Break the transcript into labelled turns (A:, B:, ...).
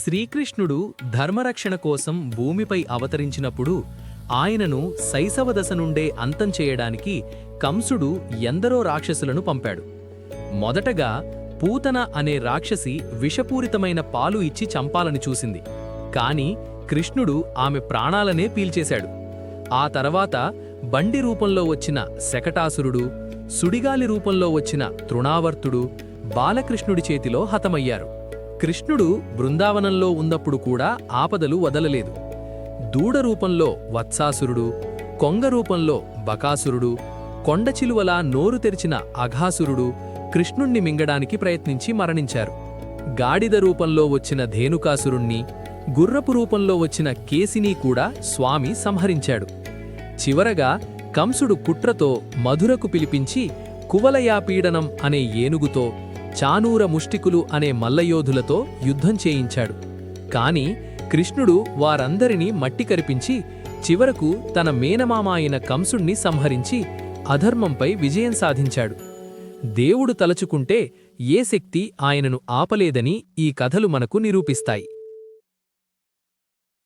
A: శ్రీకృష్ణుడు ధర్మరక్షణ కోసం భూమిపై అవతరించినప్పుడు ఆయనను శైశవదశ నుండే అంతం చేయడానికి కంసుడు ఎందరో రాక్షసులను పంపాడు. మొదటగా పూతన అనే రాక్షసి విషపూరితమైన పాలు ఇచ్చి చంపాలని చూసింది. కాని కృష్ణుడు ఆమె ప్రాణాలనే పీల్చేశాడు. ఆ తర్వాత బండి రూపంలో వచ్చిన శకటాసురుడు, సుడిగాలి రూపంలో వచ్చిన తృణావర్తుడు బాలకృష్ణుడి చేతిలో హతమయ్యారు. కృష్ణుడు బృందావనంలో ఉన్నప్పుడు కూడా ఆపదలు వదలలేదు. దూడ రూపంలో వత్సాసురుడు, కొంగ రూపంలో బకాసురుడు, కొండచిలువలా నోరు తెరిచిన అఘాసురుడు కృష్ణుణ్ణి మింగడానికి ప్రయత్నించి మరణించారు. గాడిద రూపంలో వచ్చిన ధేనుకాసురుణ్ణి, గుర్రపు రూపంలో వచ్చిన కేసిని కూడా స్వామి సంహరించాడు. చివరగా కంసుడు కుట్రతో మధురకు పిలిపించి కువలయాపీడనం అనే ఏనుగుతో, చానూర ముష్టికులు అనే మల్లయోధులతో యుద్ధం చేయించాడు. కాని కృష్ణుడు వారందరినీ మట్టి కరిపించి చివరకు తన మేనమామ అయిన కంసుణ్ణి సంహరించి అధర్మంపై విజయం సాధించాడు. దేవుడు తలచుకుంటే ఏ శక్తి ఆయనను ఆపలేదని ఈ కథలు మనకు నిరూపిస్తాయి.